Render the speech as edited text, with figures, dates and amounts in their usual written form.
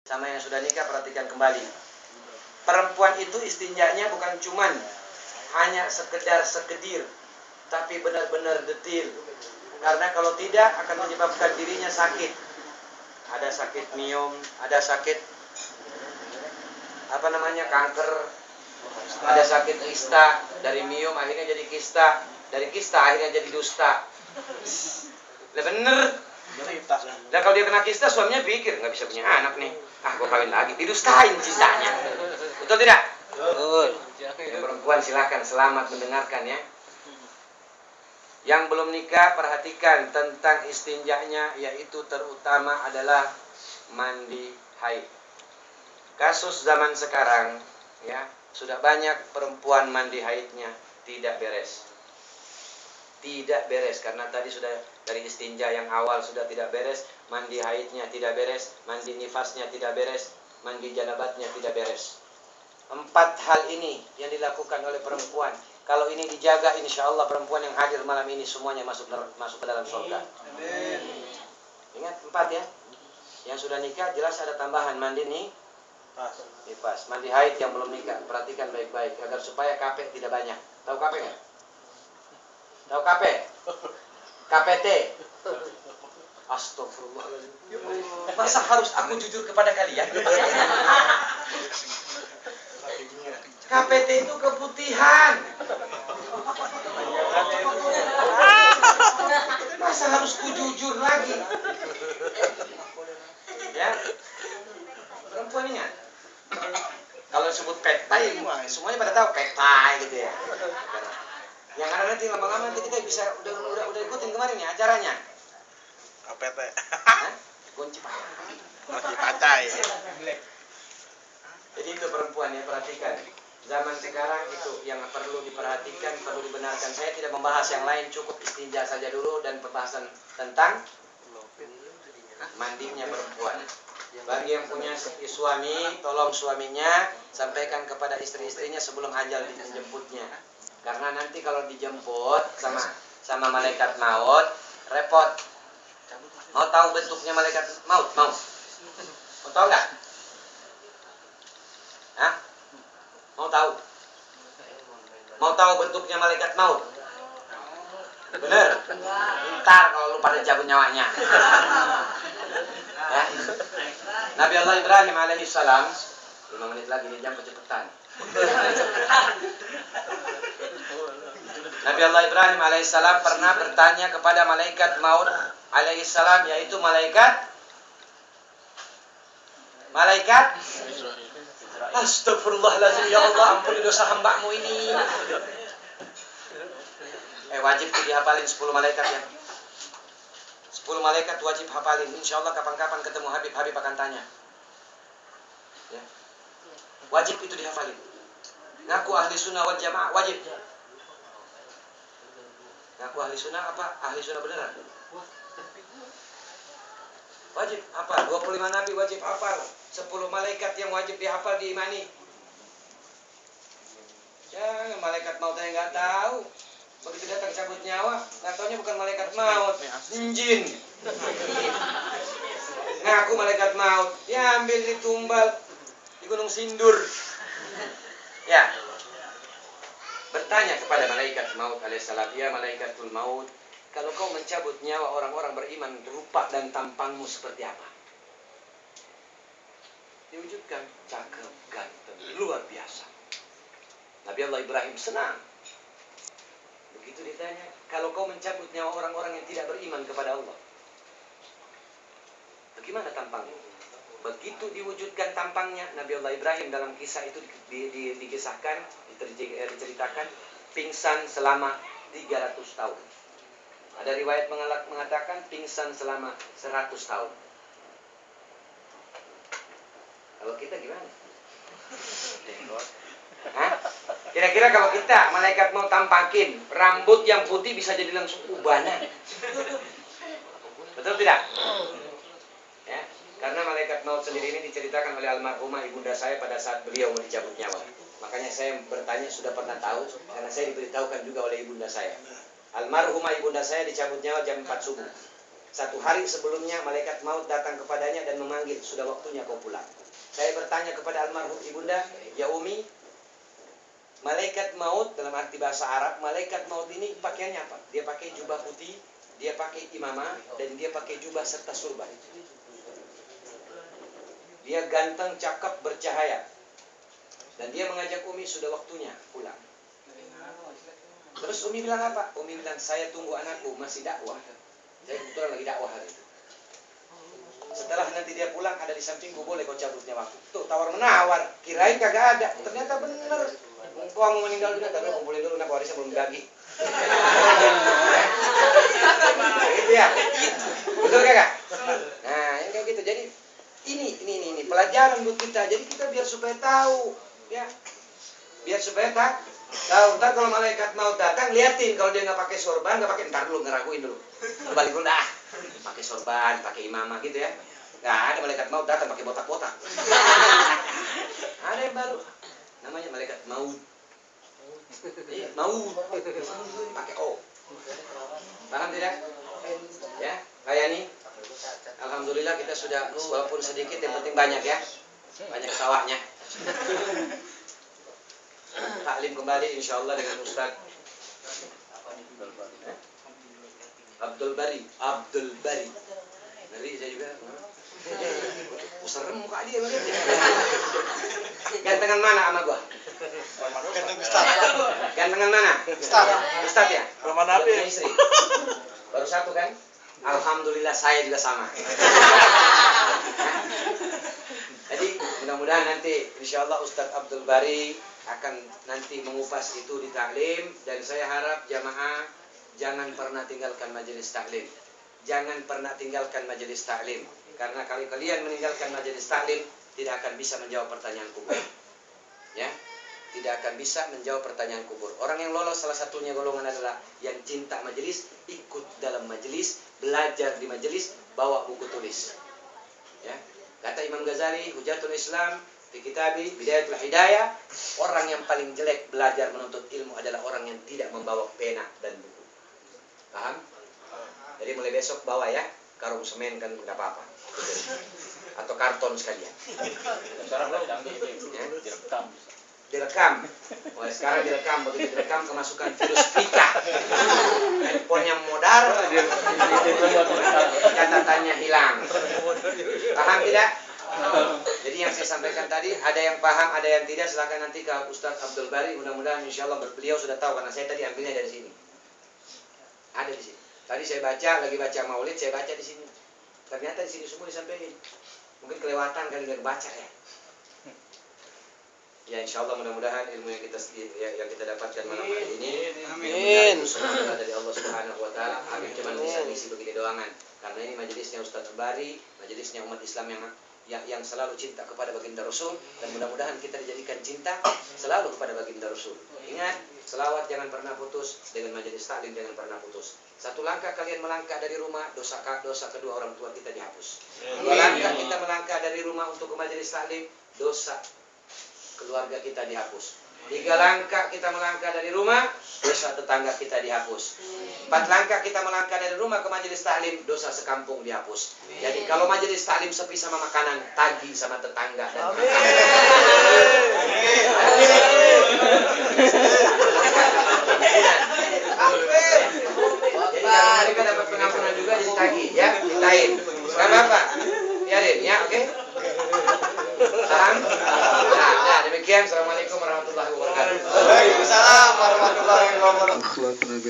Sama yang sudah nikah, perhatikan kembali. Perempuan itu istinjanya bukan cuman hanya sekedar sekedir, tapi benar-benar detil. Karena kalau tidak akan menyebabkan dirinya sakit. Ada sakit miom, ada sakit kanker, ada sakit kista. Dari miom akhirnya jadi kista, dari kista akhirnya jadi dusta. Lah bener. Dan kalau dia kena kista, suaminya pikir nggak bisa punya anak nih. Gue kawin lagi, didustain cintanya. Betul tidak? Betul. Yang perempuan silakan selamat mendengarkan ya. Yang belum nikah perhatikan tentang istinjanya, yaitu terutama adalah mandi haid. Kasus zaman sekarang ya, sudah banyak perempuan mandi haidnya tidak beres. Tidak beres karena tadi sudah dari istinja yang awal sudah tidak beres, mandi haidnya tidak beres, mandi nifasnya tidak beres, mandi janabatnya tidak beres. 4 hal ini yang dilakukan oleh perempuan. Kalau ini dijaga, insya Allah perempuan yang hadir malam ini semuanya masuk ke dalam surga. Ingat 4 ya. Yang sudah nikah jelas ada tambahan mandi nifas, mandi haid yang belum nikah. Perhatikan baik-baik agar supaya KP tidak banyak. Tahu KP nggak? Tahu KP? KPT. Astagfirullahaladzim. Masa harus aku jujur kepada kalian? KPT itu keputihan. Masa harus ku jujur lagi? Ya. Perempuan ingat. Kalau disebut petai, semuanya pada tahu petai gitu ya. Yang ada nanti lama-lama nanti kita bisa udah ikutin kemarin ya acaranya. KPT. Kunci pacai. Jadi itu perempuan ya, perhatikan. Zaman sekarang itu yang perlu diperhatikan, perlu dibenarkan. Saya tidak membahas yang lain, cukup istinja saja dulu dan pembahasan tentang mandinya perempuan. Bagi yang punya suami, tolong suaminya sampaikan kepada istri-istrinya sebelum ajal dijemputnya. Karena nanti kalau dijemput sama malaikat maut, repot. Mau tahu bentuknya malaikat maut? Mau tahu nggak? Hah? Mau tahu? Mau tahu bentuknya malaikat maut? Bener? Ntar kalau lu pada cabut nyawanya. Ya. Nabi Allah Ibrahim alaihissalam, 5 menit lagi nih jam kecepatan. Nabi Allah Ibrahim alaihissalam pernah bertanya kepada malaikat maut alaihissalam, yaitu malaikat Astagfirullahaladzim, ya Allah ampuni dosa hambamu ini. Wajib dihafalin 10 malaikat ya. 10 malaikat wajib hafalin. Insya Allah kapan-kapan ketemu Habib akan tanya ya. Wajib itu dihafalin. Ngaku ahli sunnah wal jamaah wajib. Ngaku ahli sunnah apa? Ahli sunnah beneran. Wajib hafal. 25 nabi wajib hafal. 10 malaikat yang wajib dihafal diimani. Jangan malaikat maut yang nggak tahu. Begitu datang cabut nyawa, nggak taunya bukan malaikat maut, jin. Ngaku malaikat maut, ya ambil ditumbal di Gunung Sindur. Ya. Bertanya kepada malaikat maut alaihissalam, ya malaikatul maut, kalau kau mencabut nyawa orang-orang beriman, rupa dan tampangmu seperti apa? Diwujudkan, cakep, ganteng, luar biasa. Nabi Allah Ibrahim senang. Begitu ditanya, kalau kau mencabut nyawa orang-orang yang tidak beriman kepada Allah, bagaimana tampangmu? Begitu diwujudkan tampangnya, Nabi Allah Ibrahim dalam kisah itu dikisahkan, diceritakan, pingsan selama 300 tahun. Ada riwayat mengatakan pingsan selama 100 tahun. Kalau kita gimana? Hah? Kira-kira kalau kita malaikat mau tampakin rambut yang putih bisa jadi langsung ubanan. Betul tidak? Ya, karena malaikat maut sendiri ini diceritakan oleh almarhumah ibunda saya pada saat beliau mau dicabut nyawa. Makanya saya bertanya sudah pernah tahu karena saya diberitahukan juga oleh ibunda saya. Almarhumah ibunda saya dicabut nyawa jam 4 subuh. 1 hari sebelumnya malaikat maut datang kepadanya dan memanggil, sudah waktunya kau pulang. Saya bertanya kepada almarhum ibunda, ya Umi, malaikat maut dalam arti bahasa Arab, malaikat maut ini pakaiannya apa? Dia pakai jubah putih, dia pakai imamah, dan dia pakai jubah serta surban. Dia ganteng, cakep, bercahaya. Dan dia mengajak Umi, sudah waktunya pulang. Terus Umi bilang apa? Umi bilang, saya tunggu anakku, masih dakwah. Saya kebetulan lagi dakwah hari itu. Setelah nanti dia pulang, ada di sampingku, boleh kau cabut nyawaku. Tuh, tawar-menawar. Kirain kagak ada. Ternyata bener. Kau mau meninggal juga, tapi kumpulin dulu, nak warisnya belum bagi. Gitu ya. Betul kagak? Nah, yang kayak gitu. Jadi, ini pelajaran buat kita. Jadi kita biar supaya tahu. Ya. Biar supaya tahu. Ntar kalau malaikat mau datang, liatin. Kalau dia nggak pakai sorban, nggak pakai, ntar dulu, ngeraguin dulu. Balik dulu dah. Pakai sorban, pakai imamah gitu ya. Nggak ada malaikat maut datang pakai botak-botak. Ada yang baru, namanya malaikat maut. Maut, pakai O. Paham tidak? Ya, kayak ini. Alhamdulillah kita sudah walaupun sedikit, yang penting banyak ya. Banyak sawahnya. Taklim kembali insyaallah dengan Ustaz Abdul Bari. Ngeri saya juga. Serem muka dia begitu. Gantengan mana sama gua? Ganteng Ustaz. Gantengan mana? Ustaz ya? Belum ada Udah punya istri. Baru 1 kan? Alhamdulillah saya juga sama. Jadi mudah-mudahan nanti insyaallah Ustaz Abdul Bari akan nanti mengupas itu di taklim, dan saya harap jamaah jangan pernah tinggalkan majelis taklim. Jangan pernah tinggalkan majelis taklim, karena kalau kalian meninggalkan majelis taklim tidak akan bisa menjawab pertanyaan kubur. Ya, tidak akan bisa menjawab pertanyaan kubur. Orang yang lolos salah satunya golongan adalah yang cinta majelis, ikut dalam majelis, belajar di majelis, bawa buku tulis. Ya, kata Imam Ghazali, Hujatul Islam di Kitabi Bidayatul Hidayah, orang yang paling jelek belajar menuntut ilmu adalah orang yang tidak membawa pena dan buku. Paham? Jadi mulai besok bawa ya, karung semen kan nggak apa-apa. Atau karton sekalian. Sekarang lo Direkam. Oh, sekarang direkam, begitu direkam kemasukan virus Pika. Handphonenya modar, catatannya hilang. Paham tidak? Jadi yang saya sampaikan tadi, ada yang paham, ada yang tidak, silakan nanti ke Ustaz Abdul Bari. Mudah-mudahan insyaallah beliau sudah tahu, karena saya tadi ambilnya dari sini. Ada di sini. Tadi saya lagi baca maulid, saya baca di sini. Ternyata di sini semua disampaikan. Mungkin kelewatan kali nggak baca ya. Ya insyaallah mudah-mudahan ilmu yang kita dapatkan malam hari ini, amin. Semoga dari Allah Subhanahu Wa Taala. Amin. Cuma bisa ngisi begini doangan. Karena ini majelisnya Ustaz Bari, majelisnya umat Islam yang selalu cinta kepada baginda Rasul, dan mudah-mudahan kita dijadikan cinta selalu kepada baginda Rasul. Ingat, selawat jangan pernah putus, dengan majelis taklim jangan pernah putus. 1 langkah kalian melangkah dari rumah, dosa kedua orang tua kita dihapus. 2 langkah kita melangkah dari rumah untuk ke majelis taklim, dosa keluarga kita dihapus. 3 langkah kita melangkah dari rumah, dosa tetangga kita dihapus. 4 langkah kita melangkah dari rumah ke majelis taklim, dosa sekampung dihapus. Jadi kalau majelis taklim sepi sama makanan, tagih sama tetangga. Amin. Jadi kalau mereka dapat pengampunan juga, jadi tagih ya, ditain. Sekarang apa? Biarin ya, oke? Paham? Nah, demikian. Assalamualaikum warahmatullahi wabarakatuh. Waalaikumsalam warahmatullahi wabarakatuh.